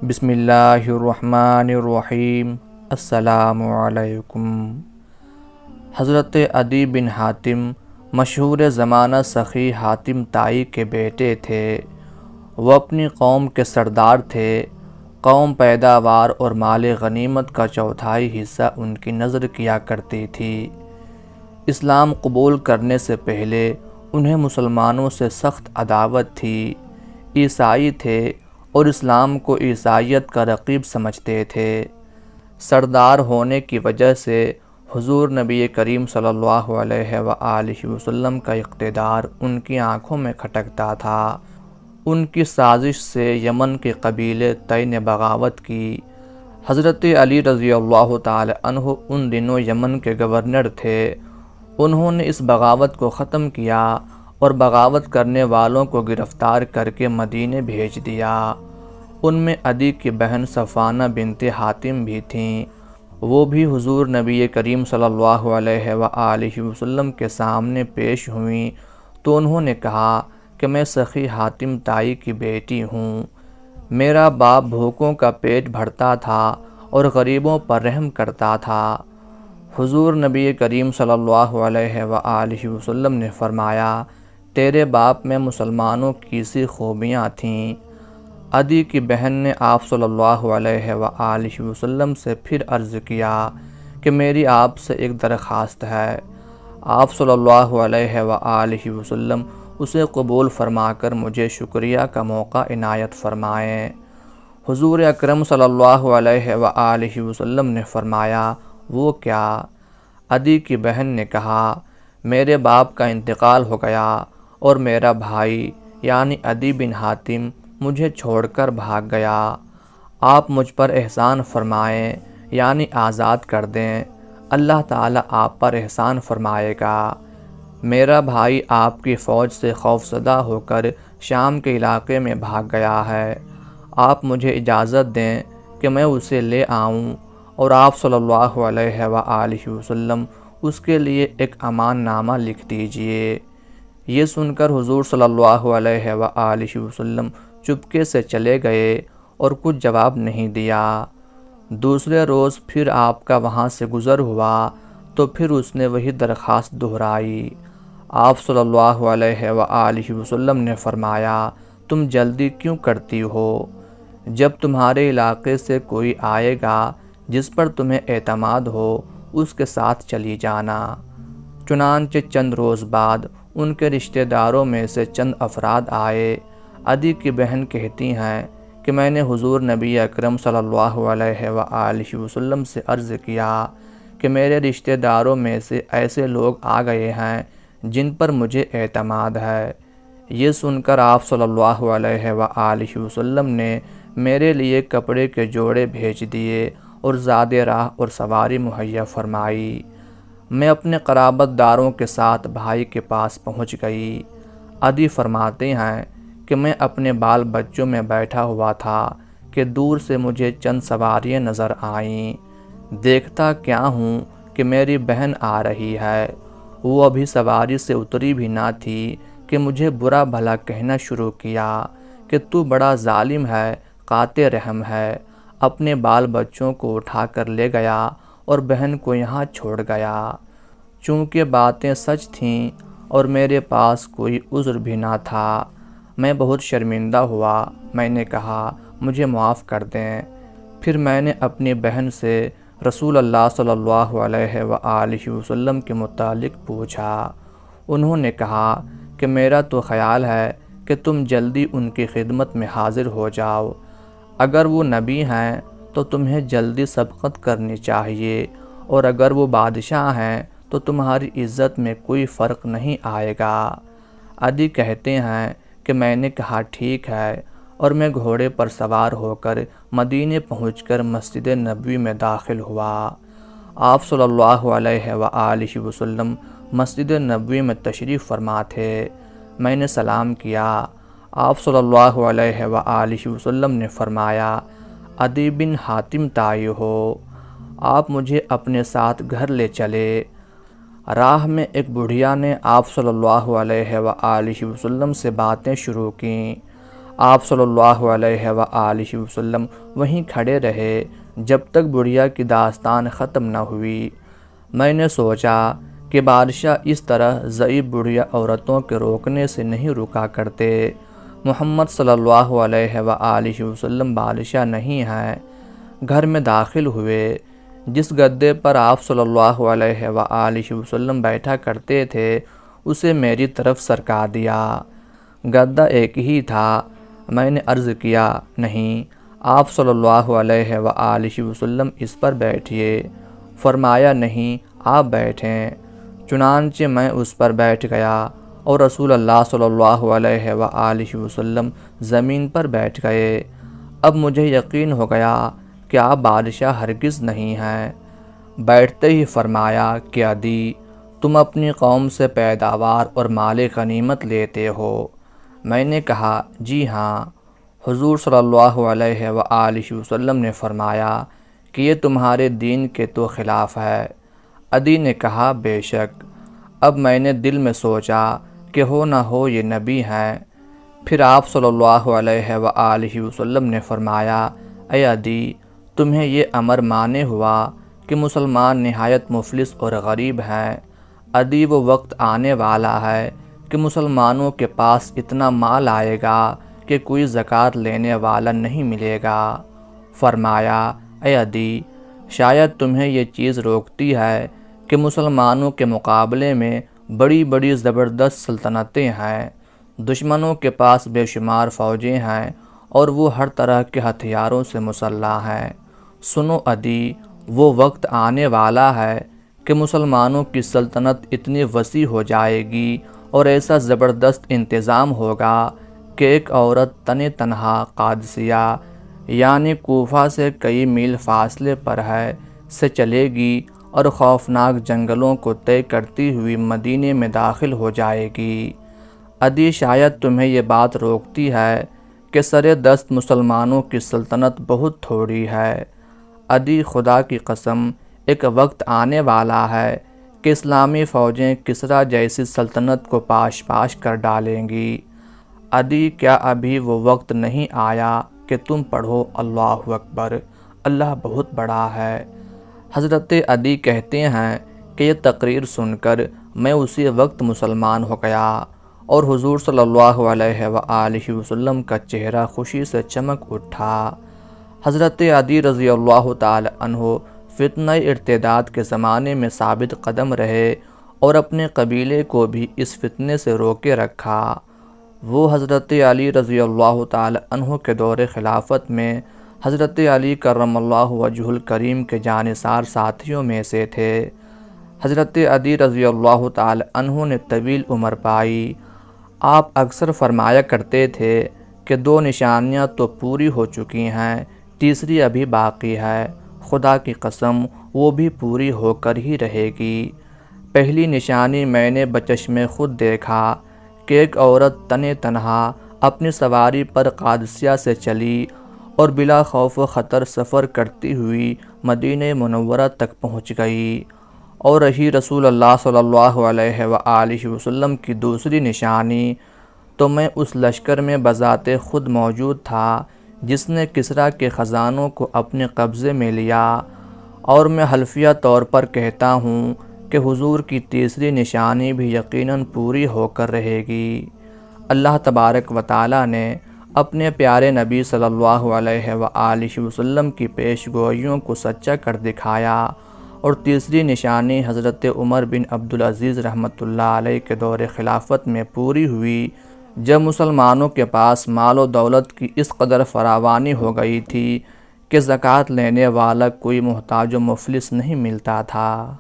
بسم اللہ الرحمن الرحیم۔ السلام علیکم۔ حضرت عدی بن حاتم مشہور زمانہ سخی حاتم طائی کے بیٹے تھے۔ وہ اپنی قوم کے سردار تھے۔ قوم پیداوار اور مال غنیمت کا چوتھائی حصہ ان کی نظر کیا کرتی تھی۔ اسلام قبول کرنے سے پہلے انہیں مسلمانوں سے سخت عداوت تھی۔ عیسائی تھے اور اسلام کو عیسائیت کا رقیب سمجھتے تھے۔ سردار ہونے کی وجہ سے حضور نبی کریم صلی اللہ علیہ وآلہ وسلم کا اقتدار ان کی آنکھوں میں کھٹکتا تھا۔ ان کی سازش سے یمن کے قبیلے طی نے بغاوت کی۔ حضرت علی رضی اللہ تعالی عنہ ان دنوں یمن کے گورنر تھے۔ انہوں نے اس بغاوت کو ختم کیا اور بغاوت کرنے والوں کو گرفتار کر کے مدینے بھیج دیا۔ ان میں عدی کی بہن صفانہ بنت حاتم بھی تھیں۔ وہ بھی حضور نبی کریم صلی اللہ علیہ وآلہ وسلم کے سامنے پیش ہوئیں تو انہوں نے کہا کہ میں سخی حاتم طائی کی بیٹی ہوں۔ میرا باپ بھوکوں کا پیٹ بھرتا تھا اور غریبوں پر رحم کرتا تھا۔ حضور نبی کریم صلی اللہ علیہ وآلہ وسلم نے فرمایا، تیرے باپ میں مسلمانوں کی سی خوبیاں تھیں۔ عدی کی بہن نے آپ صلی اللہ علیہ وآلہ وسلم سے پھر عرض کیا کہ میری آپ سے ایک درخواست ہے۔ آپ صلی اللہ علیہ وآلہ وسلم اسے قبول فرما کر مجھے شکریہ کا موقع عنایت فرمائیں۔ حضور اکرم صلی اللہ علیہ وآلہ وسلم نے فرمایا، وہ کیا؟ عدی کی بہن نے کہا، میرے باپ کا انتقال ہو گیا اور میرا بھائی یعنی عدی بن حاتم مجھے چھوڑ کر بھاگ گیا۔ آپ مجھ پر احسان فرمائیں یعنی آزاد کر دیں، اللہ تعالیٰ آپ پر احسان فرمائے گا۔ میرا بھائی آپ کی فوج سے خوفزدہ ہو کر شام کے علاقے میں بھاگ گیا ہے۔ آپ مجھے اجازت دیں کہ میں اسے لے آؤں اور آپ صلی اللہ علیہ وآلہ وسلم اس کے لیے ایک امان نامہ لکھ دیجئے۔ یہ سن کر حضور صلی اللہ علیہ وآلہ وسلم چپکے سے چلے گئے اور کچھ جواب نہیں دیا۔ دوسرے روز پھر آپ کا وہاں سے گزر ہوا تو پھر اس نے وہی درخواست دہرائی۔ آپ صلی اللہ علیہ وآلہ وسلم نے فرمایا، تم جلدی کیوں کرتی ہو؟ جب تمہارے علاقے سے کوئی آئے گا جس پر تمہیں اعتماد ہو اس کے ساتھ چلی جانا۔ چنانچہ چند روز بعد ان کے رشتہ داروں میں سے چند افراد آئے۔ عدی کی بہن کہتی ہیں کہ میں نے حضور نبی اکرم صلی اللہ علیہ وآلہ وسلم سے عرض کیا کہ میرے رشتہ داروں میں سے ایسے لوگ آ گئے ہیں جن پر مجھے اعتماد ہے۔ یہ سن کر آپ صلی اللہ علیہ وآلہ وسلم نے میرے لیے کپڑے کے جوڑے بھیج دیے اور زاد راہ اور سواری مہیا فرمائی۔ میں اپنے قرابت داروں کے ساتھ بھائی کے پاس پہنچ گئی۔ عدی فرماتے ہیں کہ میں اپنے بال بچوں میں بیٹھا ہوا تھا کہ دور سے مجھے چند سواریاں نظر آئیں۔ دیکھتا کیا ہوں کہ میری بہن آ رہی ہے۔ وہ ابھی سواری سے اتری بھی نہ تھی کہ مجھے برا بھلا کہنا شروع کیا کہ تو بڑا ظالم ہے، قاطع رحم ہے، اپنے بال بچوں کو اٹھا کر لے گیا اور بہن کو یہاں چھوڑ گیا۔ چونکہ باتیں سچ تھیں اور میرے پاس کوئی عذر بھی نہ تھا، میں بہت شرمندہ ہوا۔ میں نے کہا، مجھے معاف کر دیں۔ پھر میں نے اپنی بہن سے رسول اللہ صلی اللہ علیہ وآلہ وسلم کے متعلق پوچھا۔ انہوں نے کہا کہ میرا تو خیال ہے کہ تم جلدی ان کی خدمت میں حاضر ہو جاؤ۔ اگر وہ نبی ہیں تو تمہیں جلدی سبقت کرنی چاہیے اور اگر وہ بادشاہ ہیں تو تمہاری عزت میں کوئی فرق نہیں آئے گا۔ عدی کہتے ہیں کہ میں نے کہا ٹھیک ہے اور میں گھوڑے پر سوار ہو کر مدینے پہنچ کر مسجد نبوی میں داخل ہوا۔ آپ صلی اللہ علیہ وآلہ وسلم مسجد نبوی میں تشریف فرما تھے۔ میں نے سلام کیا۔ آپ صلی اللہ علیہ وآلہ وسلم نے فرمایا، عدی بن حاتم طائی ہو؟ آپ مجھے اپنے ساتھ گھر لے چلے۔ راہ میں ایک بڑھیا نے آپ صلی اللہ علیہ وآلہ وسلم سے باتیں شروع کیں۔ آپ صلی اللہ علیہ وآلہ وسلم وہیں کھڑے رہے جب تک بڑھیا کی داستان ختم نہ ہوئی۔ میں نے سوچا کہ بادشاہ اس طرح ضعیف بڑھیا عورتوں کے روکنے سے نہیں رکا کرتے۔ محمد صلی اللہ علیہ وآلہ وسلم بادشاہ نہیں ہیں۔ گھر میں داخل ہوئے۔ جس گدے پر آپ صلی اللہ علیہ وآلہ وسلم بیٹھا کرتے تھے اسے میری طرف سرکا دیا۔ گدا ایک ہی تھا۔ میں نے عرض کیا، نہیں، آپ صلی اللہ علیہ وآلہ وسلم اس پر بیٹھیے۔ فرمایا، نہیں، آپ بیٹھیں۔ چنانچہ میں اس پر بیٹھ گیا اور رسول اللہ صلی اللہ علیہ وآلہ وسلم زمین پر بیٹھ گئے۔ اب مجھے یقین ہو گیا کہ آپ بادشاہ ہرگز نہیں ہیں۔ بیٹھتے ہی فرمایا کہ عدی، تم اپنی قوم سے پیداوار اور مال غنیمت لیتے ہو؟ میں نے کہا، جی ہاں۔ حضور صلی اللہ علیہ وآلہ وسلم نے فرمایا کہ یہ تمہارے دین کے تو خلاف ہے۔ عدی نے کہا، بے شک۔ اب میں نے دل میں سوچا کہ ہو نہ ہو یہ نبی ہیں۔ پھر آپ صلی اللہ علیہ وآلہ وسلم نے فرمایا، اے عدی، تمہیں یہ امر مانے ہوا کہ مسلمان نہایت مفلس اور غریب ہیں۔ عدی، وہ وقت آنے والا ہے کہ مسلمانوں کے پاس اتنا مال آئے گا کہ کوئی زکوٰۃ لینے والا نہیں ملے گا۔ فرمایا، اے عدی، شاید تمہیں یہ چیز روکتی ہے کہ مسلمانوں کے مقابلے میں بڑی بڑی زبردست سلطنتیں ہیں، دشمنوں کے پاس بے شمار فوجیں ہیں اور وہ ہر طرح کے ہتھیاروں سے مسلح ہیں۔ سنو عدی، وہ وقت آنے والا ہے کہ مسلمانوں کی سلطنت اتنی وسیع ہو جائے گی اور ایسا زبردست انتظام ہوگا کہ ایک عورت تنہا قادسیہ یعنی کوفہ سے کئی میل فاصلے پر ہے سے چلے گی اور خوفناک جنگلوں کو طے کرتی ہوئی مدینے میں داخل ہو جائے گی۔ عدی، شاید تمہیں یہ بات روکتی ہے کہ سر دست مسلمانوں کی سلطنت بہت تھوڑی ہے۔ عدی، خدا کی قسم، ایک وقت آنے والا ہے کہ اسلامی فوجیں کسریٰ جیسی سلطنت کو پاش کر ڈالیں گی۔ عدی، کیا ابھی وہ وقت نہیں آیا کہ تم پڑھو اللہ اکبر، اللہ بہت بڑا ہے؟ حضرت عدی کہتے ہیں کہ یہ تقریر سن کر میں اسی وقت مسلمان ہو گیا اور حضور صلی اللہ علیہ وآلہ وسلم کا چہرہ خوشی سے چمک اٹھا۔ حضرت عدی رضی اللہ تعالی عنہ فتنہ ارتداد کے زمانے میں ثابت قدم رہے اور اپنے قبیلے کو بھی اس فتنے سے روکے رکھا۔ وہ حضرت علی رضی اللہ تعالی عنہ کے دور خلافت میں حضرت علی کرم اللہ وجہہ الکریم کے جانثار ساتھیوں میں سے تھے۔ حضرت علی رضی اللہ تعالی عنہ نے طویل عمر پائی۔ آپ اکثر فرمایا کرتے تھے کہ 2 نشانیاں تو پوری ہو چکی ہیں، تیسری ابھی باقی ہے، خدا کی قسم وہ بھی پوری ہو کر ہی رہے گی۔ پہلی نشانی میں نے بچشم خود دیکھا کہ ایک عورت تنہا اپنی سواری پر قادسیہ سے چلی اور بلا خوف و خطر سفر کرتی ہوئی مدینہ منورہ تک پہنچ گئی۔ اور رہی رسول اللہ صلی اللہ علیہ وآلہ وسلم کی دوسری نشانی، تو میں اس لشکر میں بذات خود موجود تھا جس نے کسریٰ کے خزانوں کو اپنے قبضے میں لیا، اور میں حلفیہ طور پر کہتا ہوں کہ حضور کی تیسری نشانی بھی یقیناً پوری ہو کر رہے گی۔ اللہ تبارک و تعالی نے اپنے پیارے نبی صلی اللہ علیہ وآلہ وسلم کی پیش گوئیوں کو سچا کر دکھایا، اور تیسری نشانی حضرت عمر بن عبدالعزیز رحمۃ اللہ علیہ کے دور خلافت میں پوری ہوئی، جب مسلمانوں کے پاس مال و دولت کی اس قدر فراوانی ہو گئی تھی کہ زکوٰۃ لینے والا کوئی محتاج و مفلس نہیں ملتا تھا۔